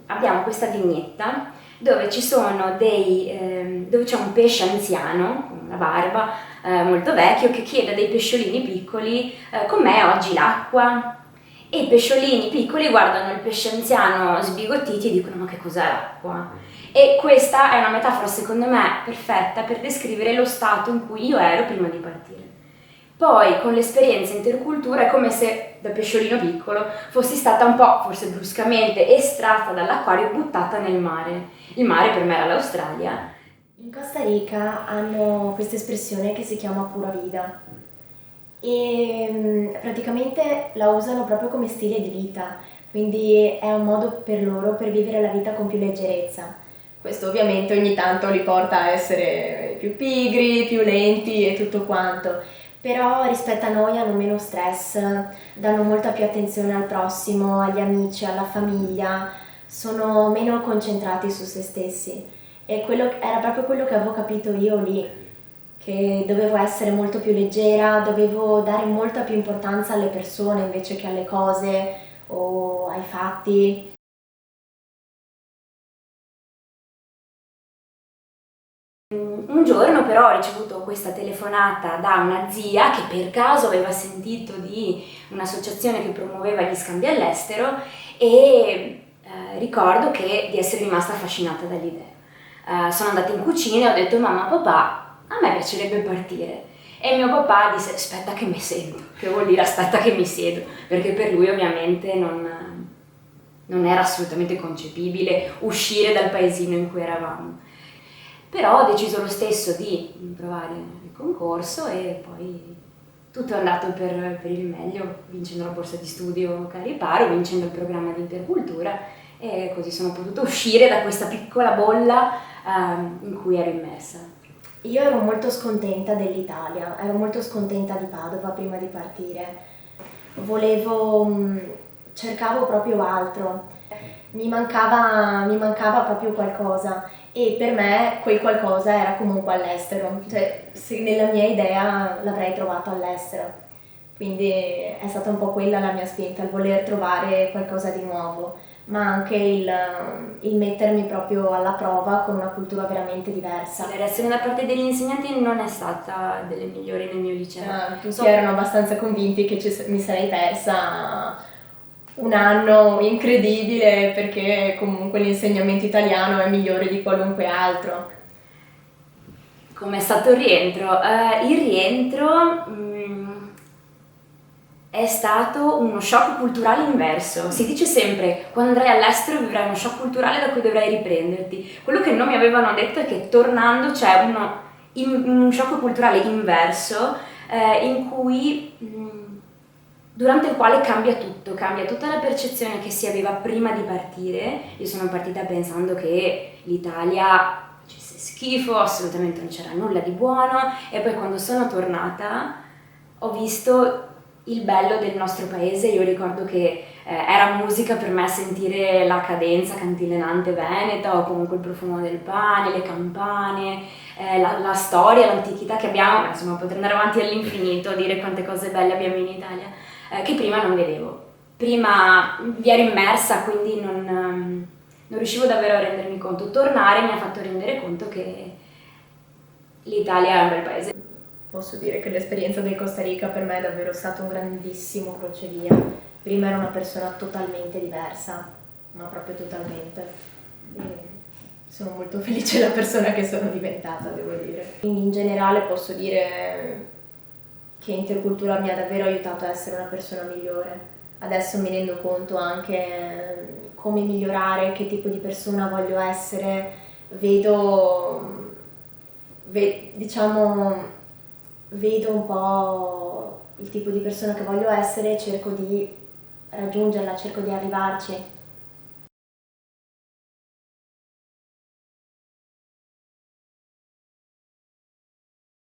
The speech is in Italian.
Abbiamo questa vignetta dove ci sono dove c'è un pesce anziano, con una barba, molto vecchio, che chiede a dei pesciolini piccoli com'è oggi l'acqua. E i pesciolini piccoli guardano il pesce anziano sbigottiti e dicono: ma che cos'è l'acqua? E questa è una metafora secondo me perfetta per descrivere lo stato in cui io ero prima di partire. Poi con l'esperienza intercultura è come se da pesciolino piccolo fossi stata un po', forse bruscamente, estratta dall'acquario e buttata nel mare. Il mare per me era l'Australia. In Costa Rica hanno questa espressione che si chiama pura vida e praticamente la usano proprio come stile di vita, quindi è un modo per loro per vivere la vita con più leggerezza. Questo ovviamente ogni tanto li porta a essere più pigri, più lenti e tutto quanto, però rispetto a noi hanno meno stress, danno molta più attenzione al prossimo, agli amici, alla famiglia, sono meno concentrati su se stessi. E era proprio quello che avevo capito io lì, che dovevo essere molto più leggera, dovevo dare molta più importanza alle persone invece che alle cose o ai fatti. Un giorno però ho ricevuto questa telefonata da una zia che per caso aveva sentito di un'associazione che promuoveva gli scambi all'estero e ricordo di essere rimasta affascinata dall'idea. Sono andata in cucina e ho detto: mamma, papà, a me piacerebbe partire. E mio papà disse: aspetta che mi sento, che vuol dire aspetta che mi siedo, perché per lui ovviamente non era assolutamente concepibile uscire dal paesino in cui eravamo. Però ho deciso lo stesso di provare il concorso e poi tutto è andato per il meglio, vincendo la borsa di studio Cariparo, vincendo il programma di intercultura, e così sono potuta uscire da questa piccola bolla in cui ero immersa. Io ero molto scontenta dell'Italia, ero molto scontenta di Padova prima di partire. Cercavo proprio altro, mi mancava proprio qualcosa e per me quel qualcosa era comunque all'estero, cioè nella mia idea l'avrei trovato all'estero. Quindi è stata un po' quella la mia spinta, il voler trovare qualcosa di nuovo, ma anche il mettermi proprio alla prova con una cultura veramente diversa. La reazione da parte degli insegnanti non è stata delle migliori nel mio liceo. Tutti erano abbastanza convinti che mi sarei persa un anno incredibile perché comunque l'insegnamento italiano è migliore di qualunque altro. Come è stato il rientro? Il rientro è stato uno shock culturale inverso. Si dice sempre: quando andrai all'estero vivrai uno shock culturale da cui dovrai riprenderti. Quello che non mi avevano detto è che tornando c'è un shock culturale inverso in cui durante il quale cambia tutto, cambia tutta la percezione che si aveva prima di partire. Io sono partita pensando che l'Italia facesse schifo, assolutamente non c'era nulla di buono, e poi quando sono tornata ho visto il bello del nostro paese. Io ricordo che era musica per me sentire la cadenza cantilenante veneta, o comunque il profumo del pane, le campane, la storia, l'antichità che abbiamo. Insomma, potrei andare avanti all'infinito a dire quante cose belle abbiamo in Italia, che prima non vedevo. Prima vi ero immersa, quindi non riuscivo davvero a rendermi conto. Tornare mi ha fatto rendere conto che l'Italia è un bel paese. Posso dire che l'esperienza del Costa Rica per me è davvero stato un grandissimo crocevia. Prima ero una persona totalmente diversa, ma proprio totalmente. E sono molto felice della persona che sono diventata, devo dire. In generale posso dire che Intercultura mi ha davvero aiutato a essere una persona migliore. Adesso mi rendo conto anche come migliorare, che tipo di persona voglio essere. Vedo un po' il tipo di persona che voglio essere, cerco di raggiungerla, cerco di arrivarci.